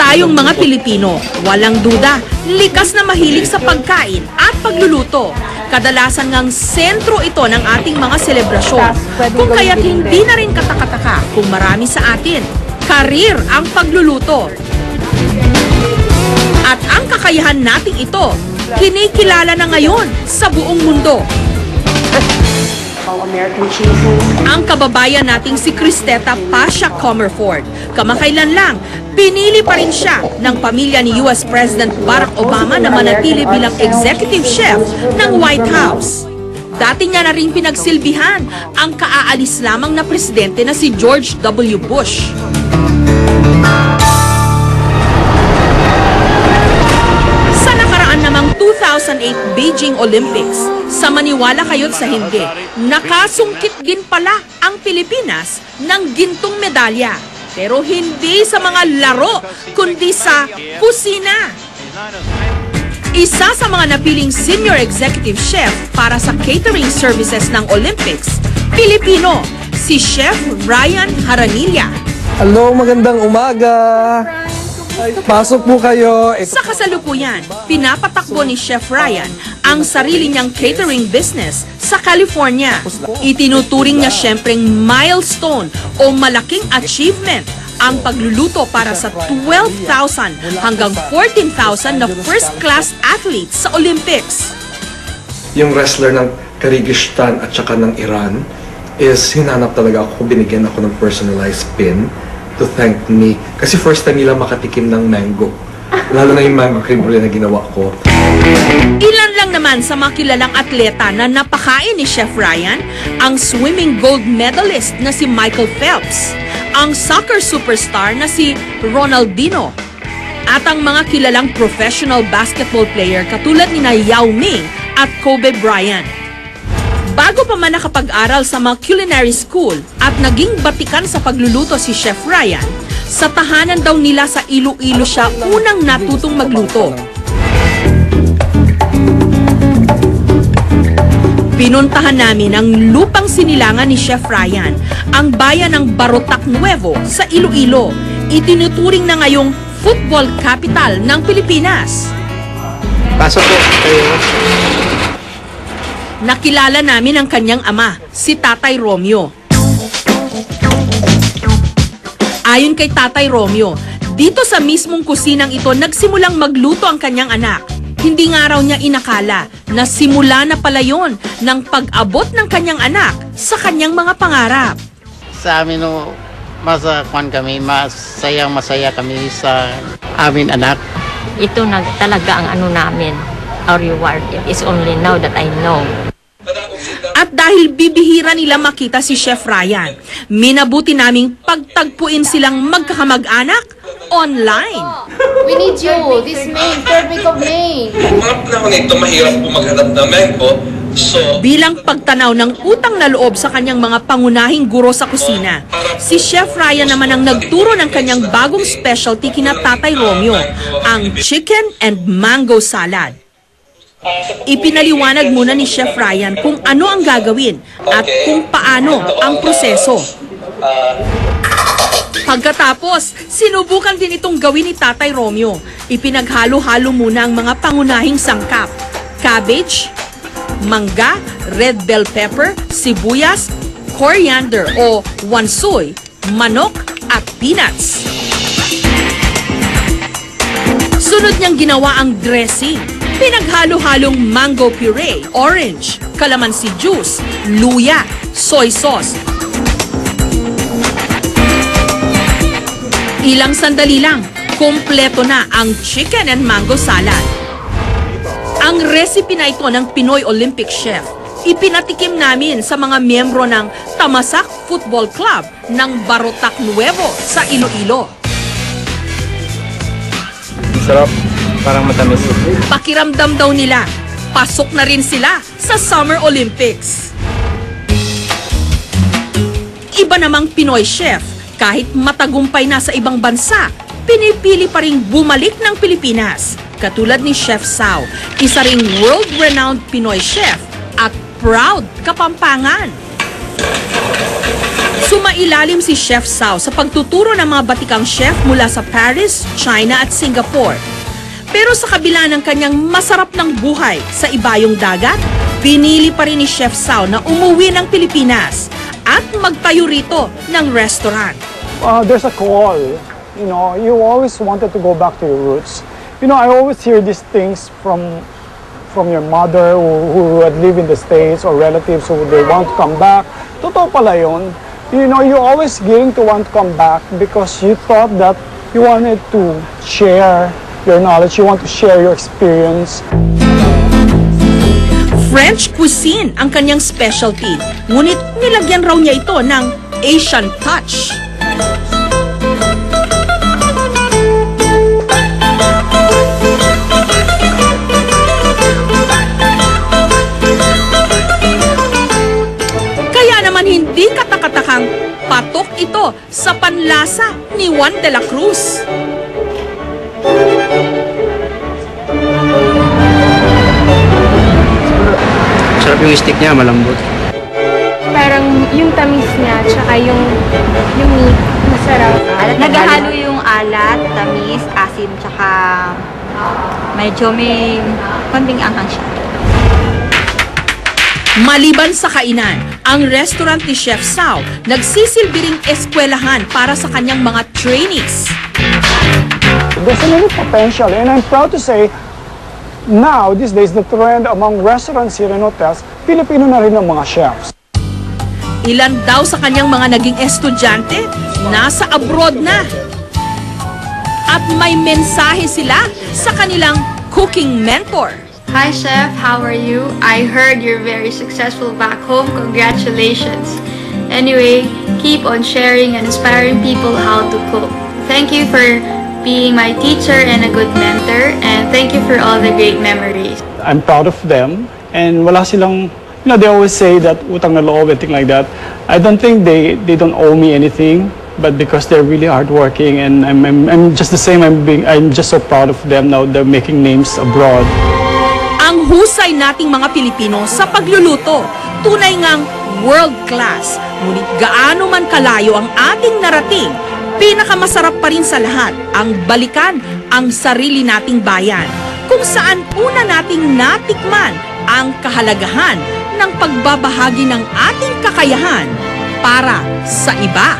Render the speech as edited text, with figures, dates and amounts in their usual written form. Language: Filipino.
Tayong mga Pilipino, walang duda, likas na mahilig sa pagkain at pagluluto. Kadalasan ngang sentro ito ng ating mga selebrasyon. Kung kaya't hindi na rin katakataka kung marami sa atin, karir ang pagluluto. At ang kakayahan nating ito, kinikilala na ngayon sa buong mundo. Ang kababayan nating si Cristeta Pasha Comerford, kamakailan lang, pinili pa rin siya ng pamilya ni US President Barack Obama na manatili bilang executive chef ng White House. Dati niya na rin pinagsilbihan ang kaaalis lamang na presidente na si George W. Bush. Sa nakaraan namang 2008 Beijing Olympics, sa maniwala kayo't sa hindi, nakasungkit din pala ang Pilipinas ng gintong medalya. Pero hindi sa mga laro, kundi sa kusina. Isa sa mga napiling senior executive chef para sa catering services ng Olympics, Pilipino, si Chef Ryan Haranilla. Hello, magandang umaga! Pasok po kayo. Sa kasalukuyan, pinapatakbo ni Chef Ryan ang sarili niyang catering business sa California. Itinuturing niya siyempreng milestone o malaking achievement ang pagluluto para sa 12,000 hanggang 14,000 na first-class athletes sa Olympics. Yung wrestler ng Kyrgyzstan at saka ng Iran is hinanap talaga ako, binigyan ako ng personalized pin to thank me. Kasi first time nila makatikim ng mango. Lalo na yung mango cream na ginawa ko. Ilan lang naman sa mga kilalang atleta na napakain ni Chef Ryan, ang swimming gold medalist na si Michael Phelps, ang soccer superstar na si Ronaldinho, at ang mga kilalang professional basketball player katulad ni Yao Ming at Kobe Bryant. Bago pa man nakapag-aral sa mga culinary school at naging batikan sa pagluluto si Chef Ryan, sa tahanan daw nila sa Iloilo siya unang natutong magluto. Pinuntahan namin ang lupang sinilangan ni Chef Ryan, ang bayan ng Barotac Nuevo sa Iloilo. Itinuturing na ngayong football capital ng Pilipinas. Pasok po kayo. Nakilala namin ang kanyang ama, si Tatay Romeo. Ayon kay Tatay Romeo, dito sa mismong kusinang ito nagsimulang magluto ang kanyang anak. Hindi nga raw niya inakala na simula na pala yon ng pag-abot ng kanyang anak sa kanyang mga pangarap. Sa amin masakwan kami, masaya kami sa amin anak. Ito na talaga ang ano namin. Our reward is only now that I know. At dahil bibihira nila makita si Chef Ryan, minabuti naming pagtagpuin silang magkakamag-anak online. We need you this May, 3rd week of May. Mga panahon nito, mahirap po maghanap ng mango. So, bilang pagtanaw ng utang na loob sa kanyang mga pangunahing guro sa kusina, si Chef Ryan naman ang nagturo ng kanyang bagong specialty kina Tatay Romeo, ang chicken and mango salad. Ipinaliwanag muna ni Chef Ryan kung ano ang gagawin at kung paano ang proseso. Pagkatapos, sinubukan din itong gawin ni Tatay Romeo. Ipinaghalo-halo muna ang mga pangunahing sangkap: cabbage, mangga, red bell pepper, sibuyas, coriander o wansoy, manok at peanuts. Sunod niyang ginawa ang dressing. Pinaghalo-halong mango puree, orange, calamansi juice, luya, soy sauce. Ilang sandali lang, kompleto na ang chicken and mango salad. Ang recipe na ito ng Pinoy Olympic chef, ipinatikim namin sa mga miyembro ng Tamasak Football Club ng Barotac Nuevo sa Iloilo. Sarap. Parang matamis. Pakiramdam daw nila, pasok na rin sila sa Summer Olympics. Iba namang Pinoy chef, kahit matagumpay na sa ibang bansa, pinipili pa rin bumalik ng Pilipinas. Katulad ni Chef Sao, isa ring world-renowned Pinoy chef at proud Kapampangan. Sumailalim si Chef Sao sa pagtuturo ng mga batikang chef mula sa Paris, China at Singapore. Pero sa kabila ng kanyang masarap ng buhay sa ibayong dagat, pinili pa rin ni Chef Sao na umuwi ng Pilipinas at magtayo rito ng restaurant. There's a call, you know, you always wanted to go back to your roots. You know, I always hear these things from your mother who had lived in the States or relatives who they want to come back. Totoo pala yun. You know, you're always getting to want to come back because you thought that you wanted to share your knowledge, you want to share your experience. French cuisine ang kanyang specialty, ngunit nilagyan raw niya ito ng Asian touch. Kaya naman hindi katakatakang patok ito sa panlasa ni Juan de la Cruz. Sarap yung steak niya, malambot. Parang yung tamis niya, tsaka yung meat, masarap. Naghahalo yung alat, tamis, asin, tsaka medyo may konting anghang siya. Maliban sa kainan, ang restaurant ni Chef Sao nagsisilbi ring eskwelahan para sa kanyang mga trainees. There's a little potential, and I'm proud to say, now, these days, the trend among restaurants here and hotels, Pilipino na rin ang mga chefs. Ilan daw sa kanyang mga naging estudyante, nasa abroad na. At may mensahe sila sa kanilang cooking mentor. Hi Chef, how are you? I heard you're very successful back home. Congratulations. Anyway, keep on sharing and inspiring people how to cook. Thank you for being my teacher and a good mentor, and thank you for all the great memories. I'm proud of them, and wala silang, you know, they always say that utang na loob and things like that. I don't think they don't owe me anything, but because they're really hardworking, and I'm just the same. I'm just so proud of them now. They're making names abroad. Ang husay nating mga Pilipino sa pagluluto, tunay ngang world class. Ngunit gaano man kalayo ang ating narating, pinakamasarap pa rin sa lahat ang balikan ang sarili nating bayan, kung saan una nating natikman ang kahalagahan ng pagbabahagi ng ating kakayahan para sa iba.